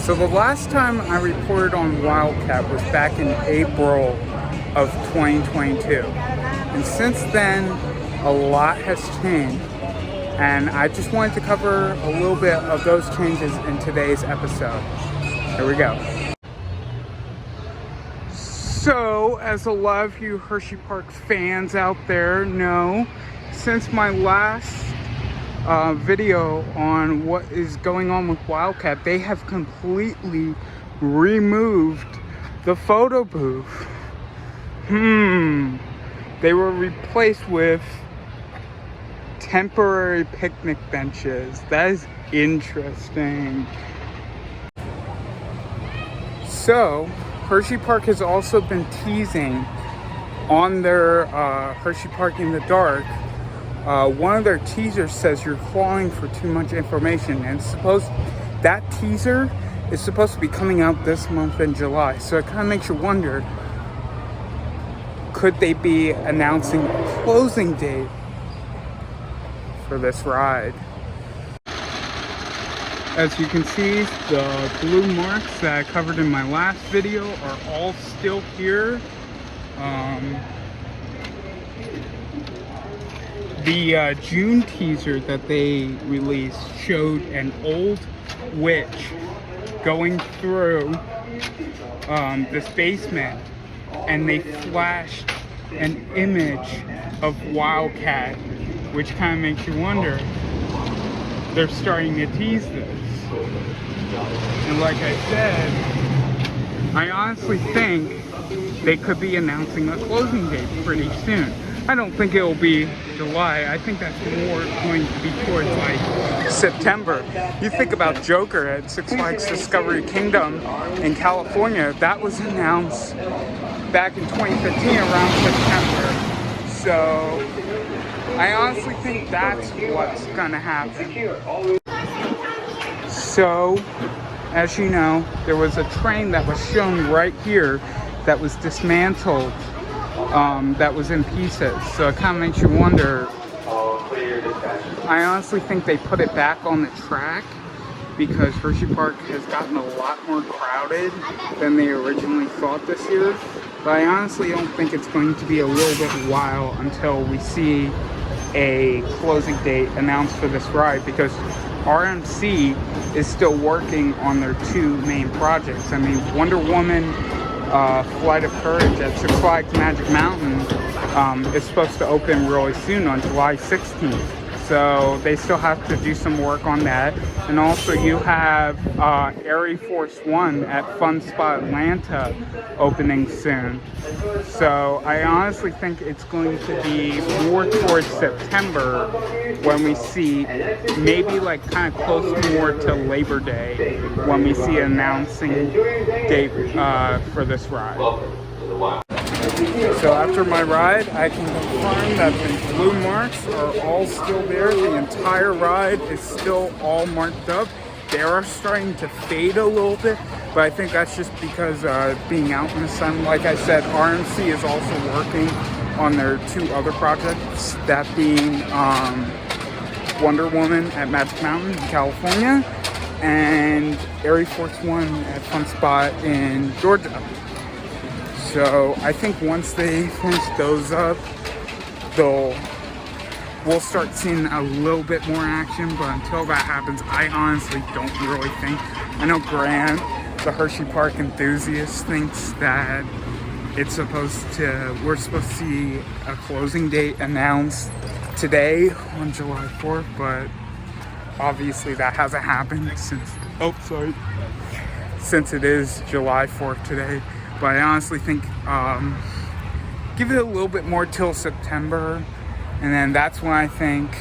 So the last time I reported on Wildcat was back in April of 2022. And since then, a lot has changed. And I just wanted to cover a little bit of those changes in today's episode. Here we go. So, as a lot of you Hershey Park fans out there know, since my last video on what is going on with Wildcat, they have completely removed the photo booth. They were replaced with temporary picnic benches. That is interesting. So, Hershey Park has also been teasing on their Hershey Park in the Dark. One of their teasers says you're clawing for too much information, and that teaser is supposed to be coming out this month in July. So it kind of makes you wonder, could they be announcing a closing date for this ride? As you can see, the blue marks that I covered in my last video are all still here. The June teaser that they released showed an old witch going through this basement, and they flashed an image of Wildcat, which kind of makes you wonder, they're starting to tease this. And like I said, I honestly think they could be announcing a closing date pretty soon. I don't think it will be July. I think that's more going to be towards like September. You think about Joker at Six Flags Discovery Kingdom in California, that was announced back in 2015 around September. So I honestly think that's what's gonna happen. So, as you know, there was a train that was shown right here that was dismantled, that was in pieces. So it kind of makes you wonder. I honestly think they put it back on the track because Hershey Park has gotten a lot more crowded than they originally thought this year. But I honestly don't think it's going to be a little bit while until we see a closing date announced for this ride, because RMC is still working on their two main projects. I mean, Wonder Woman Flight of Courage at Six Flags Magic Mountain is supposed to open really soon on July 16th. So they still have to do some work on that. And also you have Air Force One at Fun Spot Atlanta opening soon. So I honestly think it's going to be more towards September when we see, maybe like kind of close more to Labor Day, when we see an announcing date for this ride. So after my ride, I can confirm that the blue marks are all still there. The entire ride is still all marked up. They are starting to fade a little bit, but I think that's just because being out in the sun. Like I said, RMC is also working on their two other projects, that being Wonder Woman at Magic Mountain in California and Air Force One at Fun Spot in Georgia. So I think once they finish those up, we'll start seeing a little bit more action. But until that happens, I honestly don't really think. I know Grant, the Hershey Park enthusiast, thinks that we're supposed to see a closing date announced today on July 4th, but obviously that hasn't happened since it is July 4th today. But I honestly think give it a little bit more till September, and then that's when I think,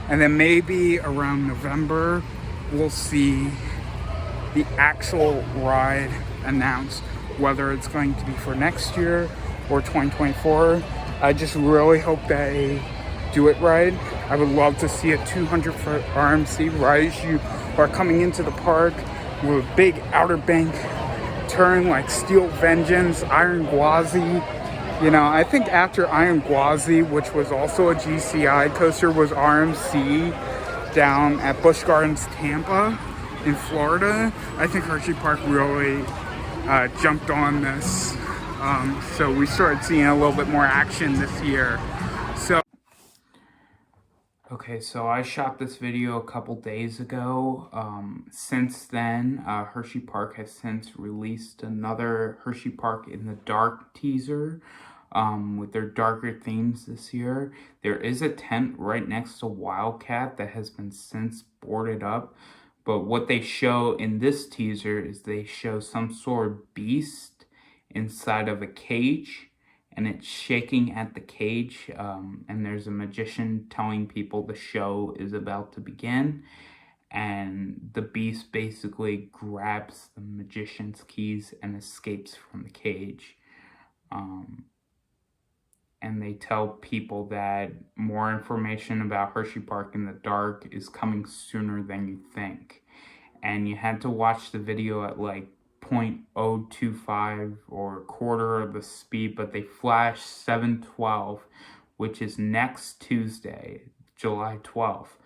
and then maybe around November, we'll see the actual ride announced, whether it's going to be for next year or 2024. I just really hope they do it right. I would love to see a 200-foot RMC ride as you are coming into the park with a big Outer Bank turn like Steel Vengeance, Iron Gwazi. You know, I think after Iron Gwazi, which was also a GCI coaster, was RMC down at Busch Gardens, Tampa. in Florida, I think Hershey Park really jumped on this. So we started seeing a little bit more action this year. So okay, so I shot this video a couple days ago. Since then, Hershey Park has since released another Hershey Park in the Dark teaser with their darker themes this year. There is a tent right next to Wildcat that has been since boarded up. But what they show in this teaser is they show some sort of beast inside of a cage, and it's shaking at the cage, and there's a magician telling people the show is about to begin, and the beast basically grabs the magician's keys and escapes from the cage. And they tell people that more information about Hershey Park in the Dark is coming sooner than you think. And you had to watch the video at like 0.025 or a quarter of the speed, but they flash 7/12, which is next Tuesday, July 12th.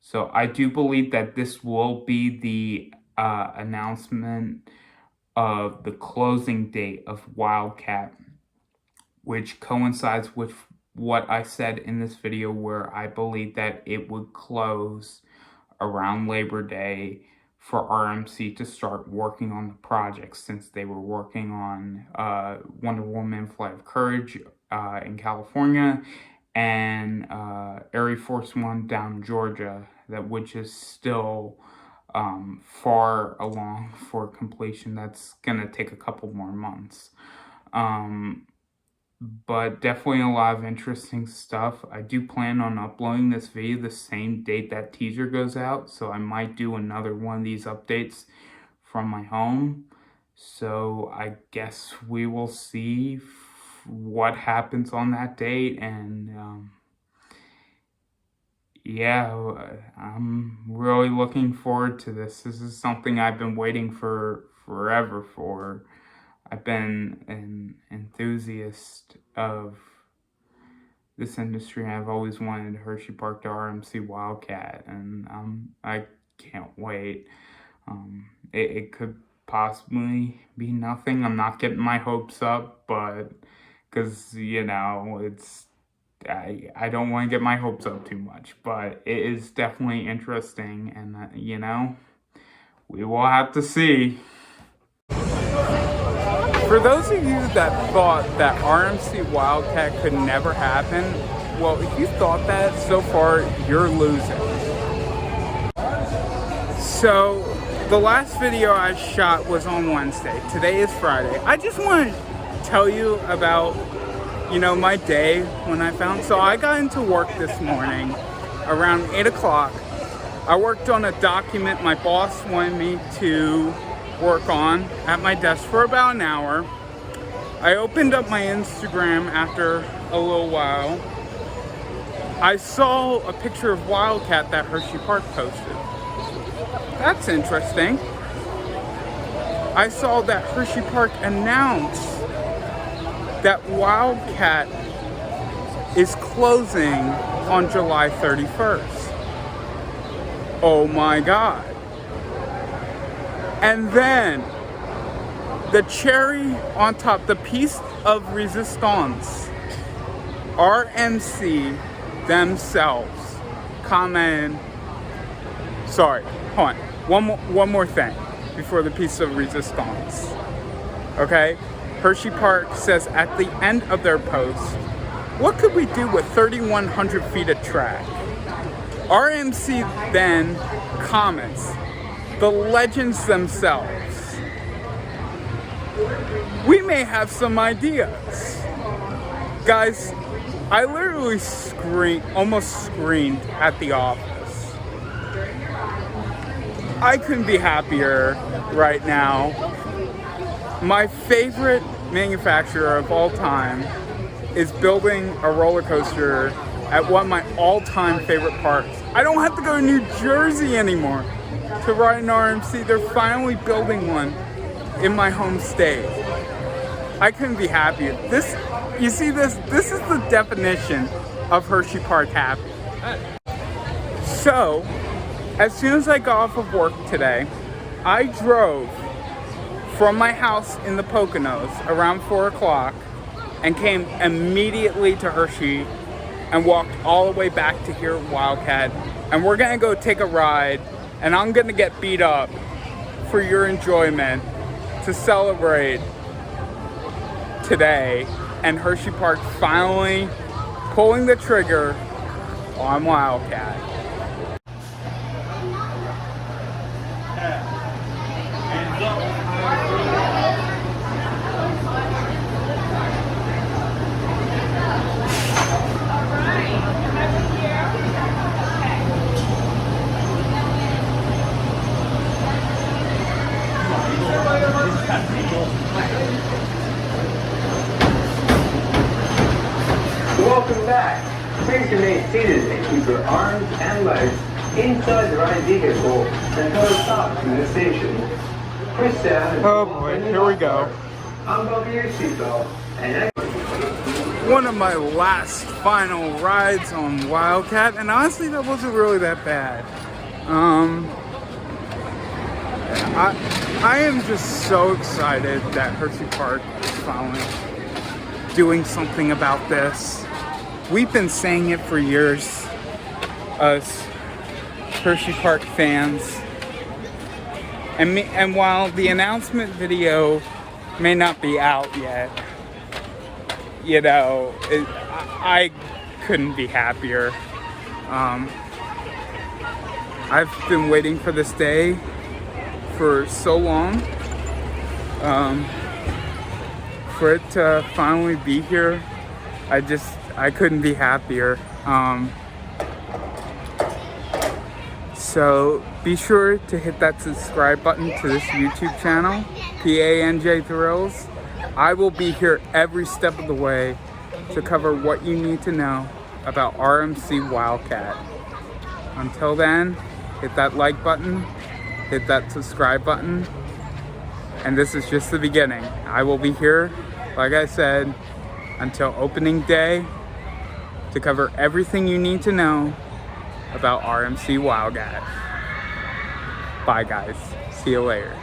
So I do believe that this will be the announcement of the closing date of Wildcat, which coincides with what I said in this video, where I believe that it would close around Labor Day for RMC to start working on the project, since they were working on Wonder Woman Flight of Courage in California and Air Force One down in Georgia, which is still far along for completion. That's gonna take a couple more months. But definitely a lot of interesting stuff. I do plan on uploading this video the same date that teaser goes out, so I might do another one of these updates from my home. So I guess we will see what happens on that date, and yeah, I'm really looking forward to this. This is something I've been waiting for forever for. I've been an enthusiast of this industry. I've always wanted Hershey Park to RMC Wildcat, and I can't wait. It could possibly be nothing. I'm not getting my hopes up, but because, you know, it's I don't want to get my hopes up too much, but it is definitely interesting, and you know, we will have to see. For those of you that thought that RMC Wildcat could never happen, well, if you thought that, so far, you're losing. So, the last video I shot was on Wednesday. Today is Friday. I just want to tell you about, you know, my day when I found. So I got into work this morning around 8 o'clock. I worked on a document my boss wanted me to work on at my desk for about an hour. I opened up my Instagram after a little while. I saw a picture of Wildcat that Hershey Park posted. That's interesting. I saw that Hershey Park announced that Wildcat is closing on July 31st. Oh my God. And then, the cherry on top, the piece of resistance, RMC themselves commented, sorry, hold on, one more thing before the piece of resistance, okay? Hershey Park says at the end of their post, what could we do with 3,100 feet of track? RMC then comments, the legends themselves, we may have some ideas. Guys, I literally almost screamed at the office. I couldn't be happier right now. My favorite manufacturer of all time is building a roller coaster at one of my all-time favorite parks. I don't have to go to New Jersey anymore to ride an RMC. They're finally building one in my home state. I couldn't be happier. You see this is the definition of Hershey Park happy. So, as soon as I got off of work today, I drove from my house in the Poconos around 4 o'clock and came immediately to Hershey and walked all the way back to here at Wildcat. And we're gonna go take a ride, and I'm gonna get beat up for your enjoyment to celebrate today and Hershey Park finally pulling the trigger on Wildcat. Welcome back. Please remain seated and keep your arms and legs inside the ride vehicle until it stops in the station. Push down. Oh boy, here we go. Unbuckle your seatbelt and One of my last final rides on Wildcat, and honestly that wasn't really that bad. I am just so excited that Hershey Park is finally doing something about this. We've been saying it for years, us Hershey Park fans. And while the announcement video may not be out yet, you know, I couldn't be happier. I've been waiting for this day for so long, for it to finally be here. I couldn't be happier. So be sure to hit that subscribe button to this YouTube channel, PANJ Thrills. I will be here every step of the way to cover what you need to know about RMC Wildcat. Until then, hit that like button, hit that subscribe button, and this is just the beginning. I will be here, like I said, until opening day to cover everything you need to know about RMC Wildcat. Bye guys, see you later.